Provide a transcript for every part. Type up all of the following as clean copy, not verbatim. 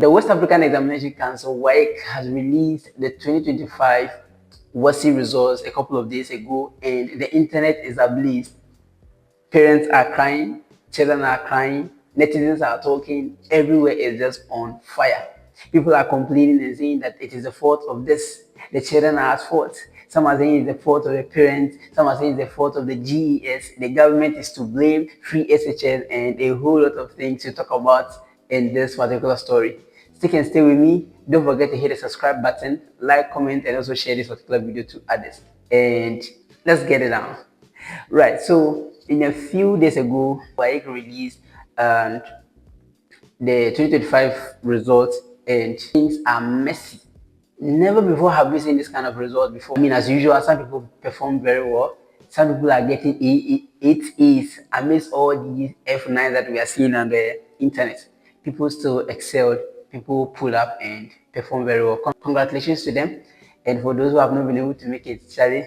The West African Examination Council (WAEC) has released the 2025 WASSCE results a couple of days ago, and the internet is ablaze. Parents are crying, children are crying, netizens are talking, everywhere is just on fire. People are complaining and saying that it is the fault of this. The children are at fault. Some are saying it's the fault of the parents. Some are saying it's the fault of the GES. The government is to blame, free SHS, and a whole lot of things to talk about in this particular story. Stick and stay with me. Don't forget to hit the subscribe button, like, comment, and also share this particular video to others. And let's get it down. Right, so in a few days ago, WAEC released the 2025 results, and things are messy. Never before have we seen this kind of result before. I mean, as usual, some people perform very well. Some people are getting 8 A's amidst all these F9 that we are seeing on the internet. People still excelled. People pull up and perform very well. Congratulations to them. And for those who have not been able to make it, Charlie,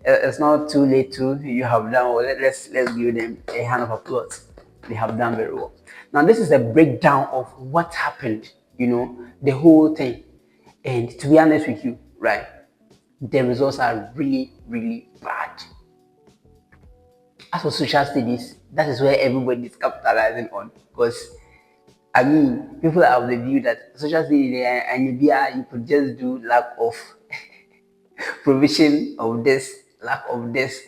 it's not too late to you have done well. Let's give them a hand of applause. They have done very well. Now, this is a breakdown of what happened, the whole thing. And to be honest with you, right, the results are really, really bad. As for social studies, that is where everybody is capitalizing on, because I mean, people are of the view that social studies and you could just do lack of provision of this, lack of this,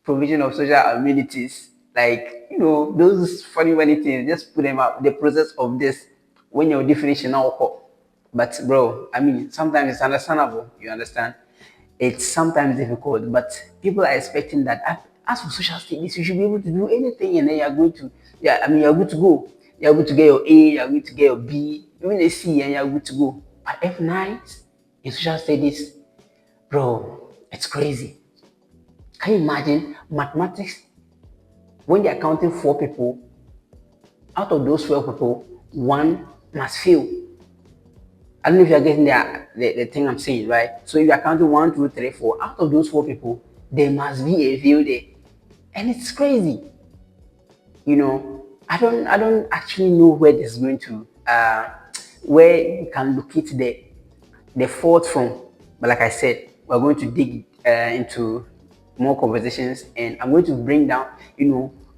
provision of social amenities, like those funny things. Just put them up. The process of this when your definition now. But bro, I mean, sometimes it's understandable. You understand? It's sometimes difficult, but people are expecting that as for social studies, you should be able to do anything, and then you're going to, you're good to go. You're good to get your A, you're good to get your B, even a C, and you're good to go. But F9s in social studies, bro, it's crazy. Can you imagine mathematics? When they're counting 4 people, out of those 12 people, 1 must fail. I don't know if you're getting the thing I'm saying, right? So if you're counting 1, 2, 3, 4, out of those 4 people, there must be a fail there. And it's crazy. I don't actually know where this is going to, where you can locate the fault from. But like I said, we're going to dig into more conversations, and I'm going to bring down,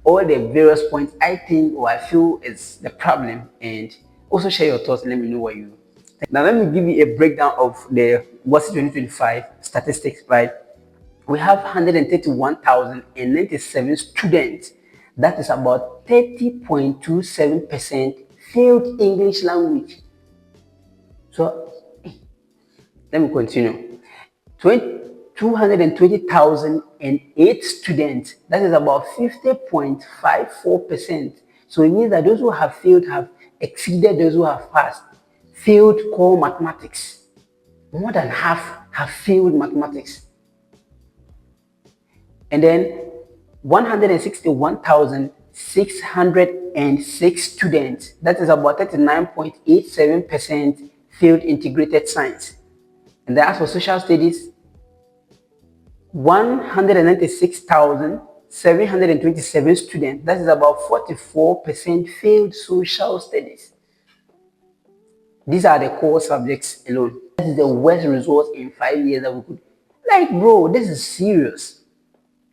all the various points I think or I feel is the problem, and also share your thoughts. Let me know what you think. Now, let me give you a breakdown of the WASSCE 2025 statistics, right? We have 131,097 students. That is about 30.27% failed English language. So, let me continue. 220,008 students. That is about 50.54%. So it means that those who have failed have exceeded those who have passed. Failed core mathematics. More than half have failed mathematics. And then 161,606 students. That is about 39.87% failed integrated science. And then as for social studies, 196,727 students. That is about 44% failed social studies. These are the core subjects alone. That is the worst results in 5 years that we could. Like, bro, this is serious.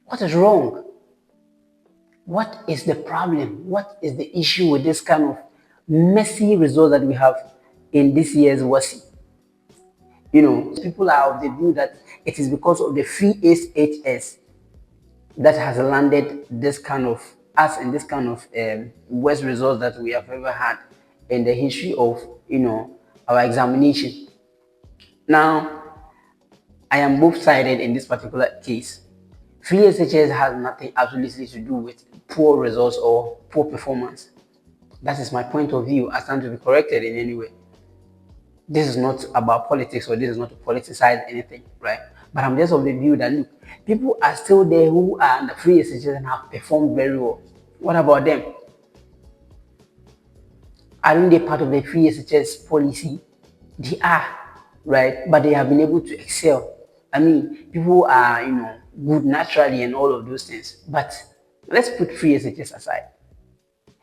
What is wrong? What is the problem? What is the issue with this kind of messy result that we have in this year's WASSCE? People are of the view that it is because of the free SHS that has landed this kind of worst results that we have ever had in the history of our examination. Now, I am both-sided in this particular case. Free SHS has nothing absolutely to do with poor results or poor performance. That is my point of view. I stand to be corrected in any way. This is not about politics, or this is not to politicize anything, right? But I'm just of the view that, look, people are still there who are under free SHS and have performed very well. What about them? Aren't they part of the free SHS policy? They are, right? But they have been able to excel. I mean, people are, good naturally and all of those things. But let's put free SHS aside.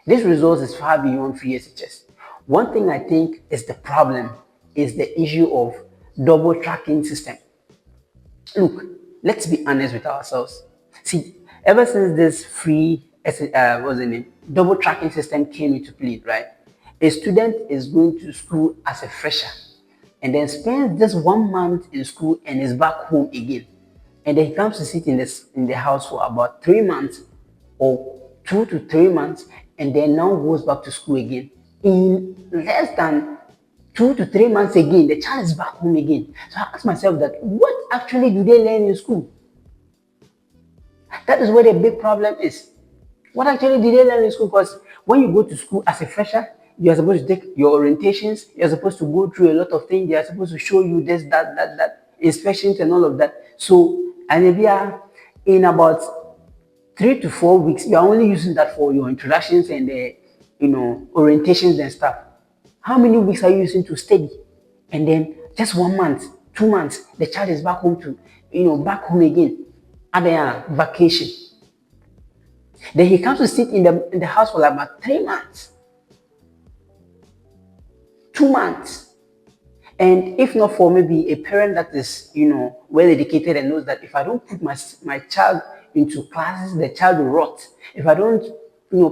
This result is far beyond free SHS. One thing I think is the problem is the issue of double tracking system. Look, let's be honest with ourselves. See, ever since this what's the name, double tracking system came into play, right? A student is going to school as a fresher and then spends just 1 month in school and is back home again. And then he comes to sit in the house for about 3 months or 2 to 3 months and then now goes back to school again. In less than 2 to 3 months again, the child is back home again. So I ask myself that what actually do they learn in school? That is where the big problem is. What actually did they learn in school? Because when you go to school as a fresher, you are supposed to take your orientations, you are supposed to go through a lot of things, they are supposed to show you this, that, inspections and all of that. So, and if you are in about 3 to 4 weeks, you are only using that for your introductions and the, orientations and stuff. How many weeks are you using to study? And then just 1 month, 2 months, the child is back home to, back home again at their vacation. Then he comes to sit in the house for like about 3 months, 2 months. And if not for maybe a parent that is, well educated and knows that if I don't put my child into classes, the child will rot. If I don't,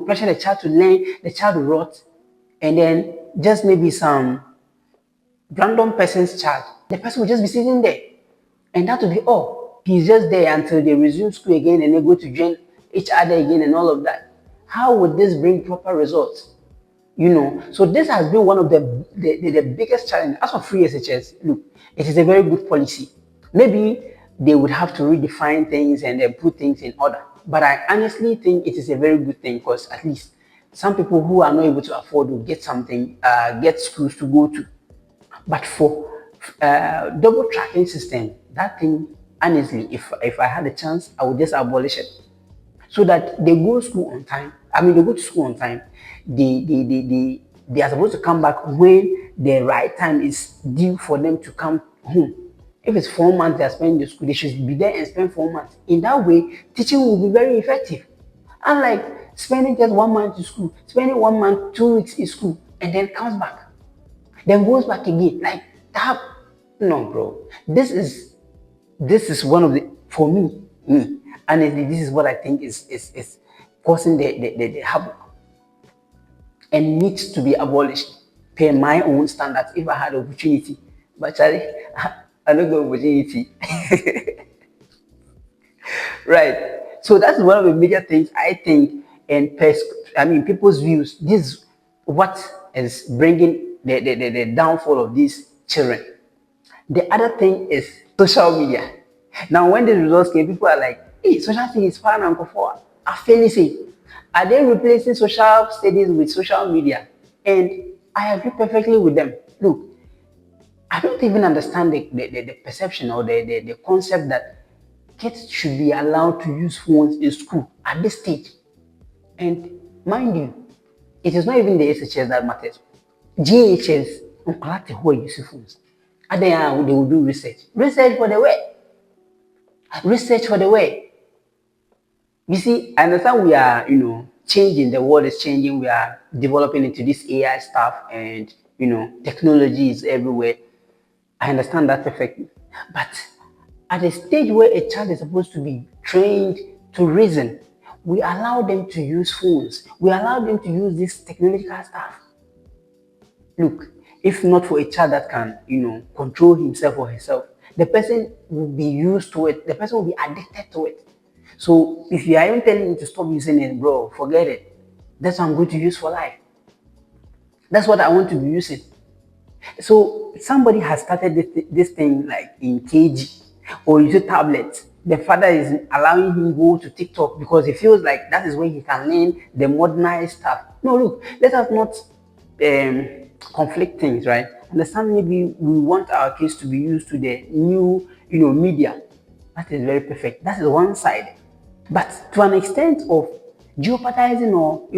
pressure the child to learn, the child will rot. And then just maybe some random person's child, the person will just be sitting there. And that will be all. He's just there until they resume school again and they go to join each other again and all of that. How would this bring proper results? So this has been one of the biggest challenges. As for free SHS, look, it is a very good policy. Maybe they would have to redefine things and then put things in order. But I honestly think it is a very good thing because at least some people who are not able to afford will get something, get schools to go to. But for double tracking system, that thing, honestly, if I had a chance, I would just abolish it. So that they go to school on time. They go to school on time. They are supposed to come back when the right time is due for them to come home. If it's 4 months they are spending in school, they should be there and spend 4 months. In that way, teaching will be very effective. Unlike spending just 1 month in school, spending 1 month, 2 weeks in school, and then comes back. Then goes back again. Like that. No, bro. This is one of the, for me, honestly, this is what I think is causing the havoc and needs to be abolished per my own standards if I had opportunity. But Charlie, I don't got opportunity. Right. So that's one of the major things I think, and people's views. This is what is bringing the downfall of these children. The other thing is social media. Now, when the results came, people are like, hey, social thing is far and for. I fairly say, are they replacing social studies with social media? And I agree perfectly with them. Look, I don't even understand the perception or the concept that kids should be allowed to use phones in school at this stage. And mind you, it is not even the SHS that matters. GHS, who are using phones. And then they will do research. Research for the way. Research for the way. You see, I understand we are, changing, the world is changing, we are developing into this AI stuff and, technology is everywhere. I understand that perfectly. But at a stage where a child is supposed to be trained to reason, we allow them to use phones. We allow them to use this technological stuff. Look, if not for a child that can, control himself or herself, the person will be used to it. The person will be addicted to it. So if you are even telling me to stop using it, bro, forget it. That's what I'm going to use for life. That's what I want to be using. So somebody has started this thing like in KG or using tablets. The father is allowing him go to TikTok because he feels like that is where he can learn the modernized stuff. No, look, let us not conflict things, right? Understand, maybe we want our kids to be used to the new, media. That is very perfect. That is one side. But to an extent of jeopardizing or,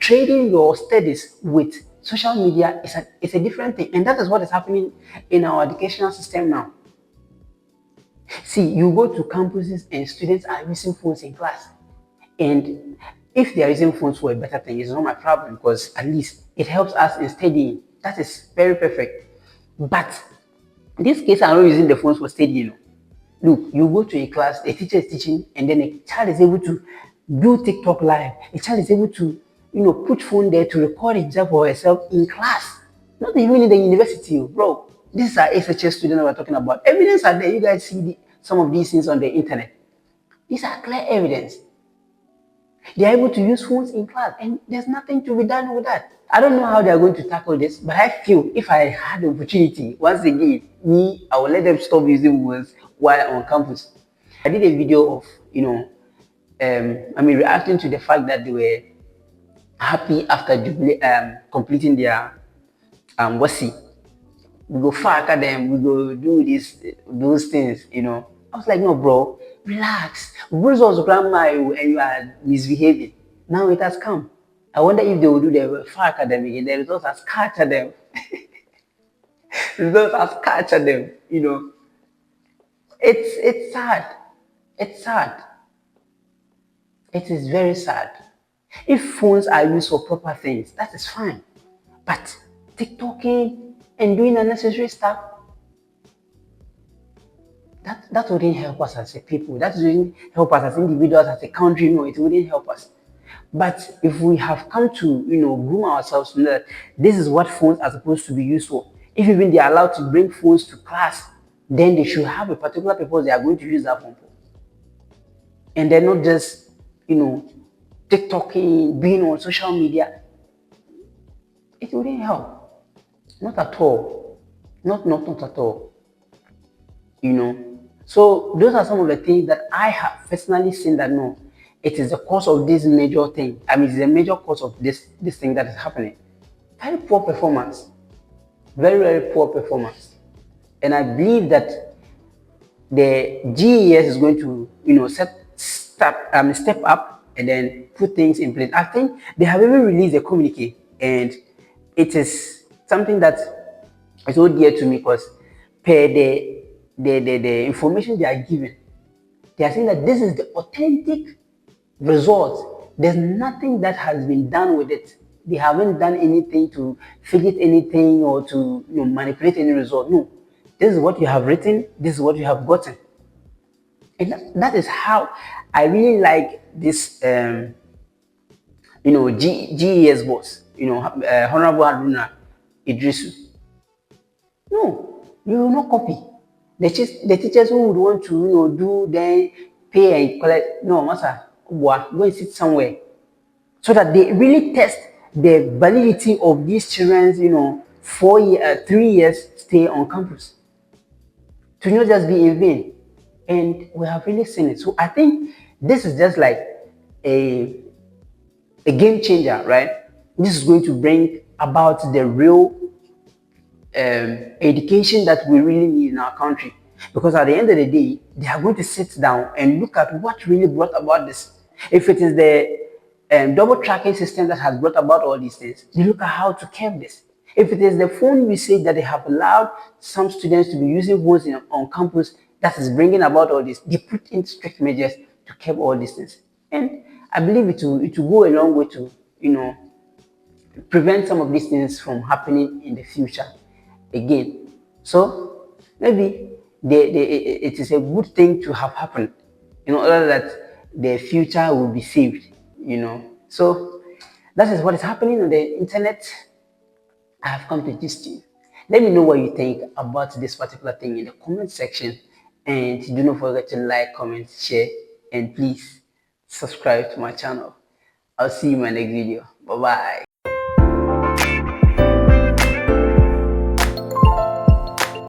trading your studies with social media is a different thing. And that is what is happening in our educational system now. See, you go to campuses and students are using phones in class. And if they are using phones for a better thing, it's not my problem because at least it helps us in studying. That is very perfect. But in this case, I'm not using the phones for studying. Look, you go to a class, a teacher is teaching, and then a child is able to do TikTok live. A child is able to, put phone there to record himself or herself in class. Not even in the university, bro. These are SHS students we're talking about. Evidence are there. You guys see some of these things on the internet. These are clear evidence. They are able to use phones in class, and there's nothing to be done with that. I don't know how they are going to tackle this, but I feel if I had the opportunity, once again, I will let them stop using phones while on campus. I did a video of, reacting to the fact that they were happy after completing their WASSCE. We go far them, we go do those things. I was like, no, bro, relax. Results grandma and you are misbehaving. Now it has come. I wonder if they will do the far academic and the results has captured them. Results has captured them. It's sad. It's sad. It is very sad. If phones are used for proper things, that is fine. But TikToking and doing unnecessary stuff, that wouldn't help us as a people. That wouldn't help us as individuals, as a country. No, it wouldn't help us. But if we have come to, groom ourselves to know that this is what phones are supposed to be used for, if even they are allowed to bring phones to class, then they should have a particular purpose they are going to use that phone for. And they're not just, TikToking, being on social media. It wouldn't help. Not at all. Not at all. So those are some of the things that I have personally seen that no, it is the cause of this major thing. It's a major cause of this thing that is happening. Very poor performance. Very, very poor performance. And I believe that the GES is going to, step up and then put things in place. I think they have even released a communique, and it is something that is so dear to me because per the information they are giving, they are saying that this is the authentic result. There's nothing that has been done with it. They haven't done anything to fidget anything or to manipulate any result. No, this is what you have written. This is what you have gotten, and that is how I really like this. GES boss. Honorable Haruna Idrisu. No, you will not copy. The teachers who would want to, do then pay and collect. No, master, go and sit somewhere so that they really test the validity of these children's, 3 years stay on campus. To not just be in vain. And we have really seen it. So I think this is just like a game changer, right? This is going to bring about the real education that we really need in our country, because at the end of the day they are going to sit down and look at what really brought about this. If it is the double tracking system that has brought about all these things, they look at how to curb this. If it is the phone usage that they have allowed some students to be using phones on campus that is bringing about all this, they put in strict measures to curb all these things. And I believe it will go a long way to prevent some of these things from happening in the future again. So maybe it is a good thing to have happened in order that the future will be saved. So that is what is happening on the internet. I have come to this thing. Let me know what you think about this particular thing in the comment section, and do not forget to like, comment, share, and please subscribe to my channel. I'll see you in my next video. Bye bye.